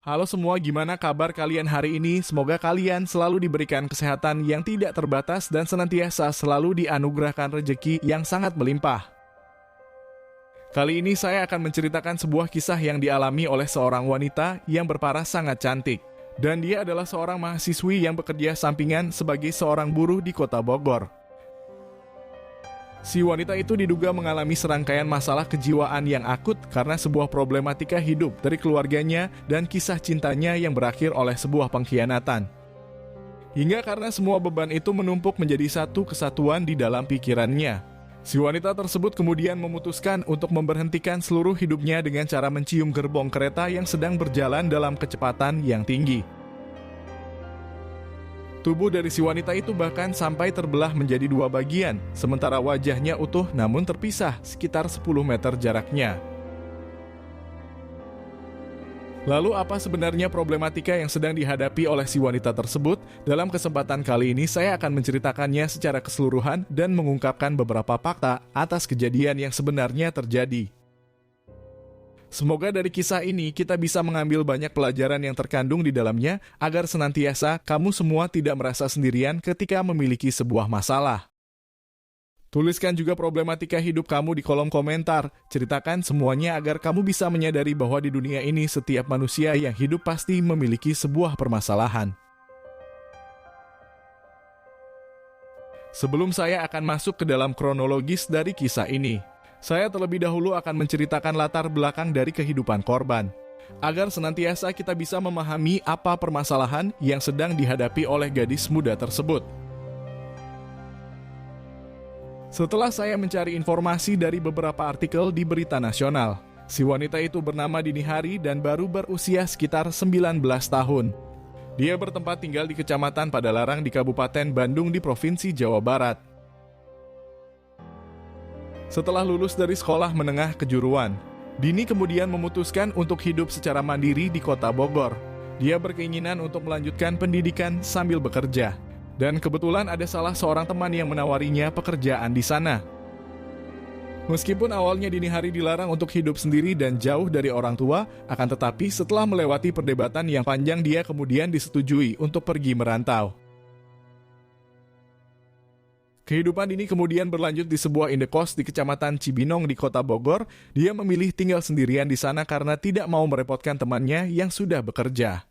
Halo semua, gimana kabar kalian hari ini? Semoga kalian selalu diberikan kesehatan yang tidak terbatas dan senantiasa selalu dianugerahkan rezeki yang sangat melimpah. Kali ini saya akan menceritakan sebuah kisah yang dialami oleh seorang wanita yang berparas sangat cantik. Dan dia adalah seorang mahasiswi yang bekerja sampingan sebagai seorang buruh di kota Bogor. Si wanita itu diduga mengalami serangkaian masalah kejiwaan yang akut karena sebuah problematika hidup dari keluarganya dan kisah cintanya yang berakhir oleh sebuah pengkhianatan. Hingga karena semua beban itu menumpuk menjadi satu kesatuan di dalam pikirannya. Si wanita tersebut kemudian memutuskan untuk memberhentikan seluruh hidupnya dengan cara mencium gerbong kereta yang sedang berjalan dalam kecepatan yang tinggi. Tubuh dari si wanita itu bahkan sampai terbelah menjadi dua bagian, sementara wajahnya utuh namun terpisah sekitar 10 meter jaraknya. Lalu apa sebenarnya problematika yang sedang dihadapi oleh si wanita tersebut? Dalam kesempatan kali ini saya akan menceritakannya secara keseluruhan dan mengungkapkan beberapa fakta atas kejadian yang sebenarnya terjadi. Semoga dari kisah ini kita bisa mengambil banyak pelajaran yang terkandung di dalamnya agar senantiasa kamu semua tidak merasa sendirian ketika memiliki sebuah masalah. Tuliskan juga problematika hidup kamu di kolom komentar. Ceritakan semuanya agar kamu bisa menyadari bahwa di dunia ini setiap manusia yang hidup pasti memiliki sebuah permasalahan. Sebelum saya akan masuk ke dalam kronologis dari kisah ini, saya terlebih dahulu akan menceritakan latar belakang dari kehidupan korban, agar senantiasa kita bisa memahami apa permasalahan yang sedang dihadapi oleh gadis muda tersebut. Setelah saya mencari informasi dari beberapa artikel di berita nasional, si wanita itu bernama Dini Hari dan baru berusia sekitar 19 tahun. Dia bertempat tinggal di Kecamatan Padalarang di Kabupaten Bandung di Provinsi Jawa Barat. Setelah lulus dari sekolah menengah kejuruan, Dini kemudian memutuskan untuk hidup secara mandiri di kota Bogor. Dia berkeinginan untuk melanjutkan pendidikan sambil bekerja. Dan kebetulan ada salah seorang teman yang menawarinya pekerjaan di sana. Meskipun awalnya Dini Hari dilarang untuk hidup sendiri dan jauh dari orang tua, akan tetapi setelah melewati perdebatan yang panjang dia kemudian disetujui untuk pergi merantau. Kehidupan Dini kemudian berlanjut di sebuah indekos di Kecamatan Cibinong di kota Bogor. Dia memilih tinggal sendirian di sana karena tidak mau merepotkan temannya yang sudah bekerja.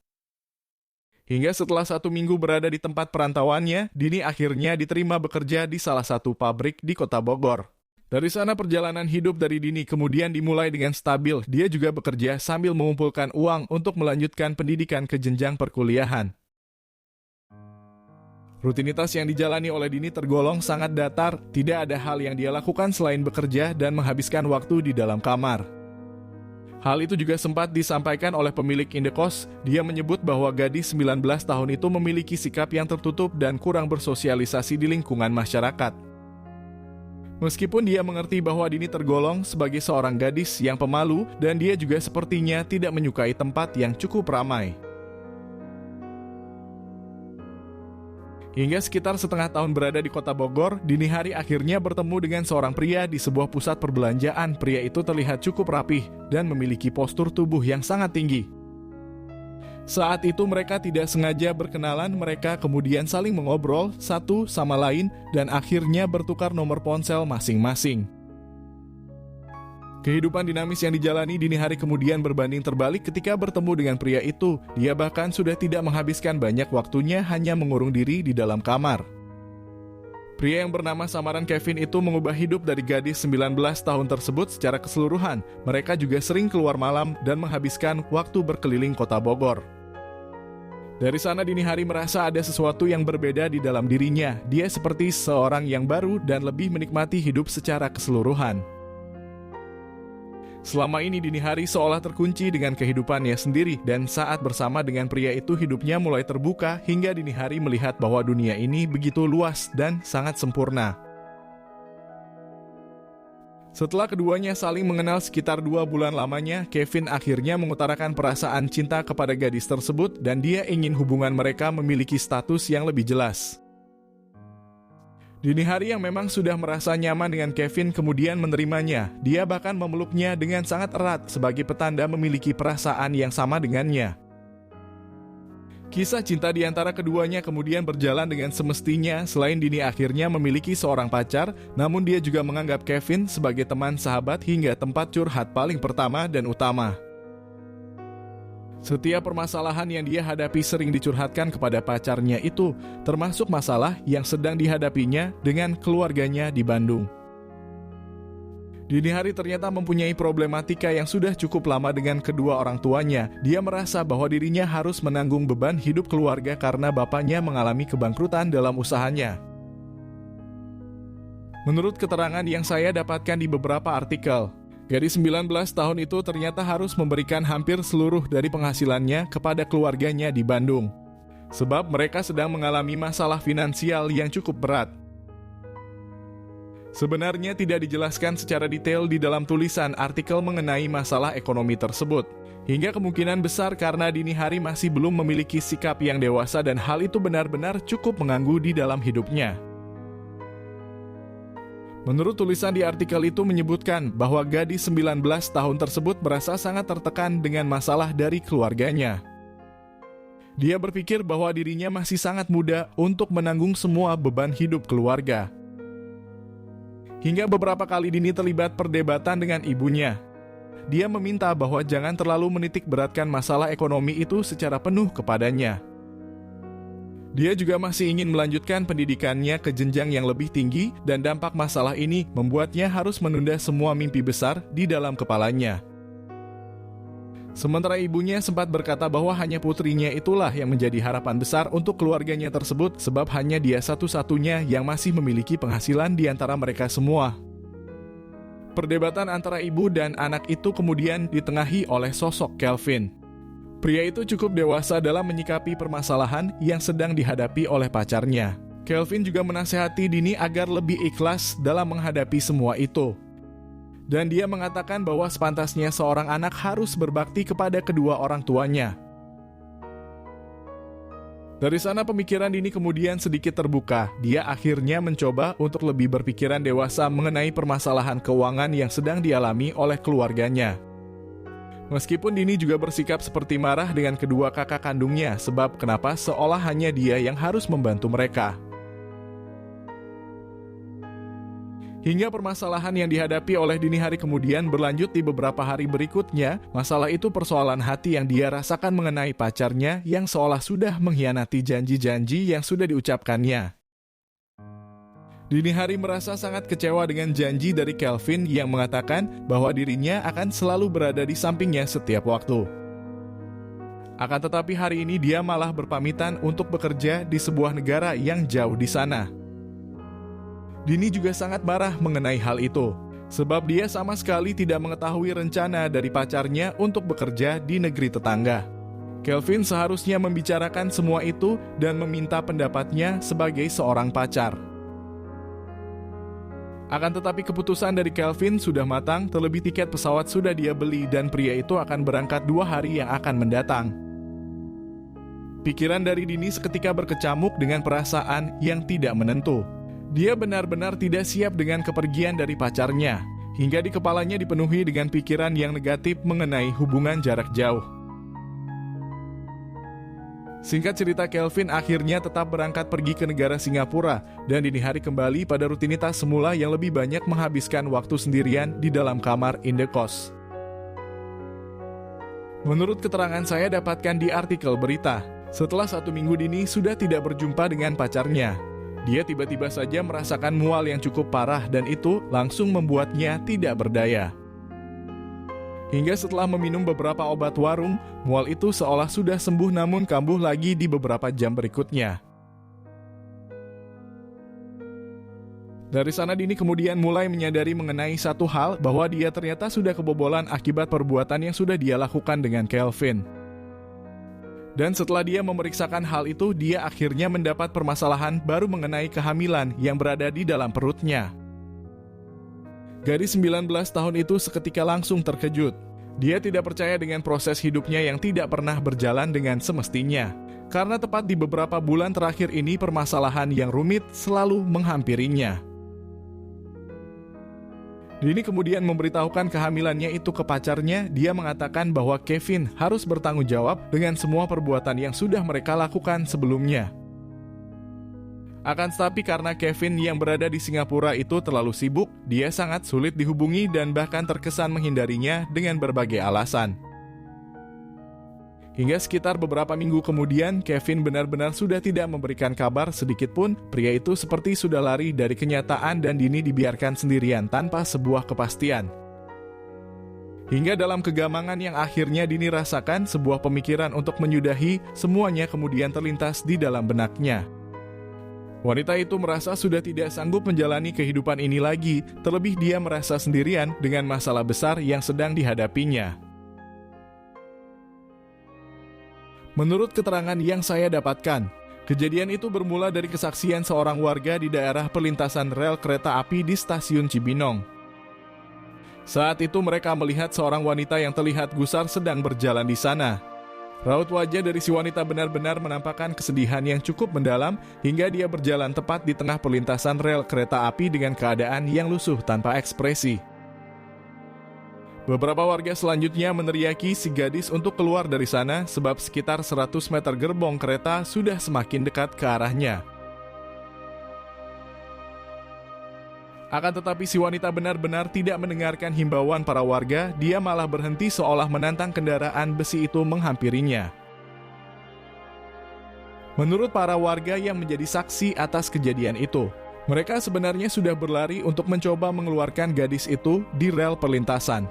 Hingga setelah 1 minggu berada di tempat perantauannya, Dini akhirnya diterima bekerja di salah satu pabrik di kota Bogor. Dari sana perjalanan hidup dari Dini kemudian dimulai dengan stabil. Dia juga bekerja sambil mengumpulkan uang untuk melanjutkan pendidikan ke jenjang perkuliahan. Rutinitas yang dijalani oleh Dini tergolong sangat datar, tidak ada hal yang dia lakukan selain bekerja dan menghabiskan waktu di dalam kamar. Hal itu juga sempat disampaikan oleh pemilik indekos. Dia menyebut bahwa gadis 19 tahun itu memiliki sikap yang tertutup dan kurang bersosialisasi di lingkungan masyarakat. Meskipun dia mengerti bahwa Dini tergolong sebagai seorang gadis yang pemalu dan dia juga sepertinya tidak menyukai tempat yang cukup ramai. Hingga sekitar setengah tahun berada di kota Bogor, Dini Hari akhirnya bertemu dengan seorang pria di sebuah pusat perbelanjaan. Pria itu terlihat cukup rapih dan memiliki postur tubuh yang sangat tinggi. Saat itu mereka tidak sengaja berkenalan, mereka kemudian saling mengobrol satu sama lain dan akhirnya bertukar nomor ponsel masing-masing. Kehidupan dinamis yang dijalani Dini Hari kemudian berbanding terbalik ketika bertemu dengan pria itu. Dia bahkan sudah tidak menghabiskan banyak waktunya hanya mengurung diri di dalam kamar. Pria yang bernama samaran Kevin itu mengubah hidup dari gadis 19 tahun tersebut secara keseluruhan. Mereka juga sering keluar malam dan menghabiskan waktu berkeliling kota Bogor. Dari sana Dini Hari merasa ada sesuatu yang berbeda di dalam dirinya. Dia seperti seorang yang baru dan lebih menikmati hidup secara keseluruhan. Selama ini Dini Hari seolah terkunci dengan kehidupannya sendiri dan saat bersama dengan pria itu hidupnya mulai terbuka hingga Dini Hari melihat bahwa dunia ini begitu luas dan sangat sempurna. Setelah keduanya saling mengenal sekitar 2 bulan lamanya, Kevin akhirnya mengutarakan perasaan cinta kepada gadis tersebut dan dia ingin hubungan mereka memiliki status yang lebih jelas. Dini Hari yang memang sudah merasa nyaman dengan Kevin kemudian menerimanya. Dia bahkan memeluknya dengan sangat erat sebagai petanda memiliki perasaan yang sama dengannya. Kisah cinta di antara keduanya kemudian berjalan dengan semestinya. Selain Dini akhirnya memiliki seorang pacar, namun dia juga menganggap Kevin sebagai teman, sahabat, hingga tempat curhat paling pertama dan utama. Setiap permasalahan yang dia hadapi sering dicurhatkan kepada pacarnya itu, termasuk masalah yang sedang dihadapinya dengan keluarganya di Bandung. Dini hari ternyata mempunyai problematika yang sudah cukup lama dengan kedua orang tuanya. Dia merasa bahwa dirinya harus menanggung beban hidup keluarga karena bapaknya mengalami kebangkrutan dalam usahanya. Menurut keterangan yang saya dapatkan di beberapa artikel, gadis 19 tahun itu ternyata harus memberikan hampir seluruh dari penghasilannya kepada keluarganya di Bandung. Sebab mereka sedang mengalami masalah finansial yang cukup berat. Sebenarnya tidak dijelaskan secara detail di dalam tulisan artikel mengenai masalah ekonomi tersebut. Hingga kemungkinan besar karena Dini hari masih belum memiliki sikap yang dewasa dan hal itu benar-benar cukup mengganggu di dalam hidupnya. Menurut tulisan di artikel itu menyebutkan bahwa gadis 19 tahun tersebut merasa sangat tertekan dengan masalah dari keluarganya. Dia berpikir bahwa dirinya masih sangat muda untuk menanggung semua beban hidup keluarga. Hingga beberapa kali Dini terlibat perdebatan dengan ibunya. Dia meminta bahwa jangan terlalu menitik beratkan masalah ekonomi itu secara penuh kepadanya. Dia juga masih ingin melanjutkan pendidikannya ke jenjang yang lebih tinggi dan dampak masalah ini membuatnya harus menunda semua mimpi besar di dalam kepalanya. Sementara ibunya sempat berkata bahwa hanya putrinya itulah yang menjadi harapan besar untuk keluarganya tersebut sebab hanya dia satu-satunya yang masih memiliki penghasilan di antara mereka semua. Perdebatan antara ibu dan anak itu kemudian ditengahi oleh sosok Kelvin. Pria itu cukup dewasa dalam menyikapi permasalahan yang sedang dihadapi oleh pacarnya. Kelvin juga menasihati Dini agar lebih ikhlas dalam menghadapi semua itu. Dan dia mengatakan bahwa sepantasnya seorang anak harus berbakti kepada kedua orang tuanya. Dari sana pemikiran Dini kemudian sedikit terbuka. Dia akhirnya mencoba untuk lebih berpikiran dewasa mengenai permasalahan keuangan yang sedang dialami oleh keluarganya. Meskipun Dini juga bersikap seperti marah dengan kedua kakak kandungnya sebab kenapa seolah hanya dia yang harus membantu mereka. Hingga permasalahan yang dihadapi oleh Dini hari kemudian berlanjut di beberapa hari berikutnya. Masalah itu persoalan hati yang dia rasakan mengenai pacarnya yang seolah sudah mengkhianati janji-janji yang sudah diucapkannya. Dini hari merasa sangat kecewa dengan janji dari Kelvin yang mengatakan bahwa dirinya akan selalu berada di sampingnya setiap waktu. Akan tetapi hari ini dia malah berpamitan untuk bekerja di sebuah negara yang jauh di sana. Dini juga sangat marah mengenai hal itu, sebab dia sama sekali tidak mengetahui rencana dari pacarnya untuk bekerja di negeri tetangga. Kelvin seharusnya membicarakan semua itu dan meminta pendapatnya sebagai seorang pacar. Akan tetapi keputusan dari Kelvin sudah matang, terlebih tiket pesawat sudah dia beli dan pria itu akan berangkat 2 hari yang akan mendatang. Pikiran dari Dini seketika berkecamuk dengan perasaan yang tidak menentu. Dia benar-benar tidak siap dengan kepergian dari pacarnya, hingga di kepalanya dipenuhi dengan pikiran yang negatif mengenai hubungan jarak jauh. Singkat cerita, Kelvin akhirnya tetap berangkat pergi ke negara Singapura, dan Dini hari kembali pada rutinitas semula yang lebih banyak menghabiskan waktu sendirian di dalam kamar indekos. Menurut keterangan saya dapatkan di artikel berita, setelah 1 minggu Dini sudah tidak berjumpa dengan pacarnya. Dia tiba-tiba saja merasakan mual yang cukup parah dan itu langsung membuatnya tidak berdaya. Hingga setelah meminum beberapa obat warung, mual itu seolah sudah sembuh namun kambuh lagi di beberapa jam berikutnya. Dari sana Dini kemudian mulai menyadari mengenai satu hal bahwa dia ternyata sudah kebobolan akibat perbuatan yang sudah dia lakukan dengan Kelvin. Dan setelah dia memeriksakan hal itu, dia akhirnya mendapat permasalahan baru mengenai kehamilan yang berada di dalam perutnya. Gadis 19 tahun itu seketika langsung terkejut. Dia tidak percaya dengan proses hidupnya yang tidak pernah berjalan dengan semestinya. Karena tepat di beberapa bulan terakhir ini permasalahan yang rumit selalu menghampirinya. Dini kemudian memberitahukan kehamilannya itu ke pacarnya. Dia mengatakan bahwa Kevin harus bertanggung jawab dengan semua perbuatan yang sudah mereka lakukan sebelumnya. Akan tetapi karena Kevin yang berada di Singapura itu terlalu sibuk, dia sangat sulit dihubungi dan bahkan terkesan menghindarinya dengan berbagai alasan. Hingga sekitar beberapa minggu kemudian, Kevin benar-benar sudah tidak memberikan kabar sedikitpun. Pria itu seperti sudah lari dari kenyataan dan Dini dibiarkan sendirian tanpa sebuah kepastian. Hingga dalam kegamangan yang akhirnya Dini rasakan, sebuah pemikiran untuk menyudahi semuanya kemudian terlintas di dalam benaknya. Wanita itu merasa sudah tidak sanggup menjalani kehidupan ini lagi, terlebih dia merasa sendirian dengan masalah besar yang sedang dihadapinya. Menurut keterangan yang saya dapatkan, kejadian itu bermula dari kesaksian seorang warga di daerah perlintasan rel kereta api di stasiun Cibinong. Saat itu mereka melihat seorang wanita yang terlihat gusar sedang berjalan di sana. Raut wajah dari si wanita benar-benar menampakkan kesedihan yang cukup mendalam hingga dia berjalan tepat di tengah perlintasan rel kereta api dengan keadaan yang lusuh tanpa ekspresi. Beberapa warga selanjutnya meneriaki si gadis untuk keluar dari sana sebab sekitar 100 meter gerbong kereta sudah semakin dekat ke arahnya. Akan tetapi si wanita benar-benar tidak mendengarkan himbauan para warga, dia malah berhenti seolah menantang kendaraan besi itu menghampirinya. Menurut para warga yang menjadi saksi atas kejadian itu, mereka sebenarnya sudah berlari untuk mencoba mengeluarkan gadis itu di rel perlintasan.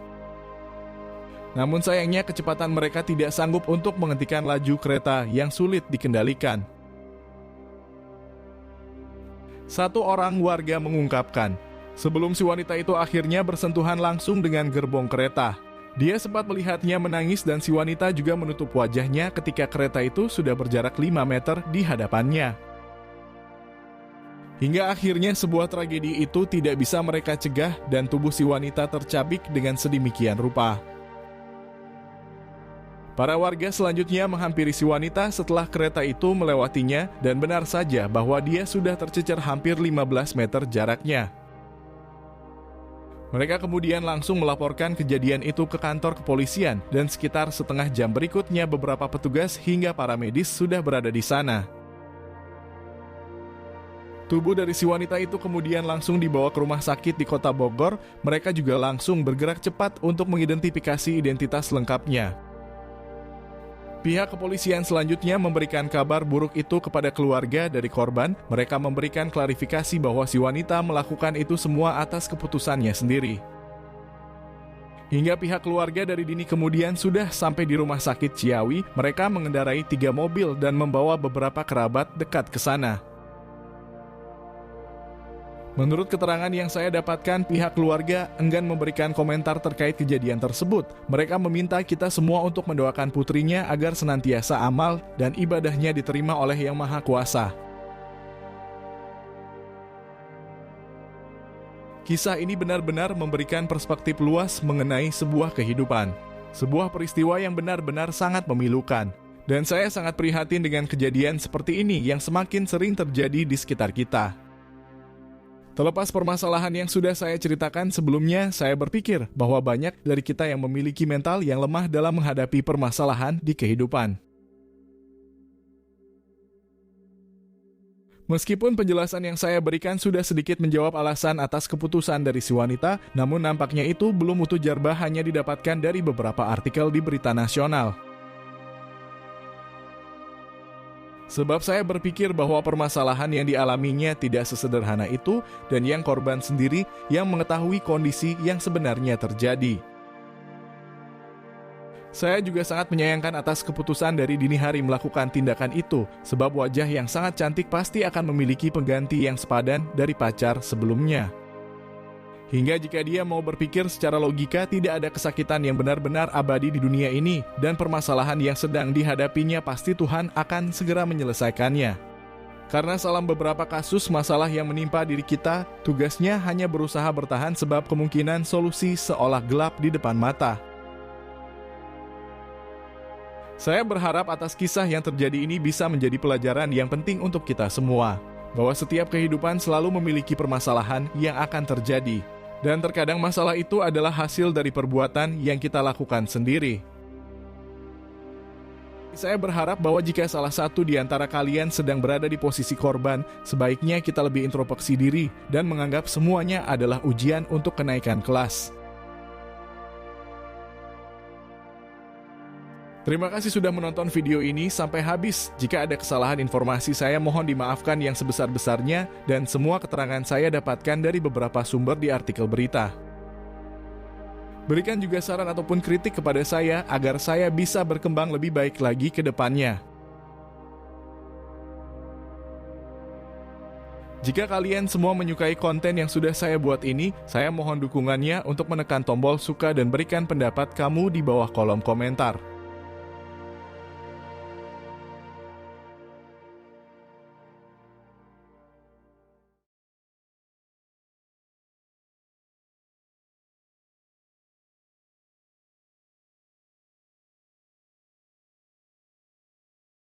Namun sayangnya kecepatan mereka tidak sanggup untuk menghentikan laju kereta yang sulit dikendalikan. Satu orang warga mengungkapkan, sebelum si wanita itu akhirnya bersentuhan langsung dengan gerbong kereta, dia sempat melihatnya menangis dan si wanita juga menutup wajahnya ketika kereta itu sudah berjarak 5 meter di hadapannya. Hingga akhirnya sebuah tragedi itu tidak bisa mereka cegah dan tubuh si wanita tercabik dengan sedemikian rupa. Para warga selanjutnya menghampiri si wanita setelah kereta itu melewatinya dan benar saja bahwa dia sudah tercecer hampir 15 meter jaraknya. Mereka kemudian langsung melaporkan kejadian itu ke kantor kepolisian dan sekitar setengah jam berikutnya beberapa petugas hingga para medis sudah berada di sana. Tubuh dari si wanita itu kemudian langsung dibawa ke rumah sakit di kota Bogor. Mereka juga langsung bergerak cepat untuk mengidentifikasi identitas lengkapnya. Pihak kepolisian selanjutnya memberikan kabar buruk itu kepada keluarga dari korban. Mereka memberikan klarifikasi bahwa si wanita melakukan itu semua atas keputusannya sendiri. Hingga pihak keluarga dari Dini kemudian sudah sampai di rumah sakit Ciawi. Mereka mengendarai 3 mobil dan membawa beberapa kerabat dekat ke sana. Menurut keterangan yang saya dapatkan, pihak keluarga enggan memberikan komentar terkait kejadian tersebut. Mereka meminta kita semua untuk mendoakan putrinya agar senantiasa amal dan ibadahnya diterima oleh Yang Maha Kuasa. Kisah ini benar-benar memberikan perspektif luas mengenai sebuah kehidupan. Sebuah peristiwa yang benar-benar sangat memilukan. Dan saya sangat prihatin dengan kejadian seperti ini yang semakin sering terjadi di sekitar kita. Terlepas permasalahan yang sudah saya ceritakan sebelumnya, saya berpikir bahwa banyak dari kita yang memiliki mental yang lemah dalam menghadapi permasalahan di kehidupan. Meskipun penjelasan yang saya berikan sudah sedikit menjawab alasan atas keputusan dari si wanita, namun nampaknya itu belum utuh jarbah hanya didapatkan dari beberapa artikel di berita nasional. Sebab saya berpikir bahwa permasalahan yang dialaminya tidak sesederhana itu dan yang korban sendiri yang mengetahui kondisi yang sebenarnya terjadi. Saya juga sangat menyayangkan atas keputusan dari Dini hari melakukan tindakan itu, sebab wajah yang sangat cantik pasti akan memiliki pengganti yang sepadan dari pacar sebelumnya. Hingga jika dia mau berpikir secara logika, tidak ada kesakitan yang benar-benar abadi di dunia ini, dan permasalahan yang sedang dihadapinya pasti Tuhan akan segera menyelesaikannya. Karena dalam beberapa kasus masalah yang menimpa diri kita, tugasnya hanya berusaha bertahan sebab kemungkinan solusi seolah gelap di depan mata. Saya berharap atas kisah yang terjadi ini bisa menjadi pelajaran yang penting untuk kita semua, bahwa setiap kehidupan selalu memiliki permasalahan yang akan terjadi. Dan terkadang masalah itu adalah hasil dari perbuatan yang kita lakukan sendiri. Saya berharap bahwa jika salah satu di antara kalian sedang berada di posisi korban, sebaiknya kita lebih introspeksi diri dan menganggap semuanya adalah ujian untuk kenaikan kelas. Terima kasih sudah menonton video ini sampai habis. Jika ada kesalahan informasi saya mohon dimaafkan yang sebesar-besarnya dan semua keterangan saya dapatkan dari beberapa sumber di artikel berita. Berikan juga saran ataupun kritik kepada saya agar saya bisa berkembang lebih baik lagi ke depannya. Jika kalian semua menyukai konten yang sudah saya buat ini, saya mohon dukungannya untuk menekan tombol suka dan berikan pendapat kamu di bawah kolom komentar.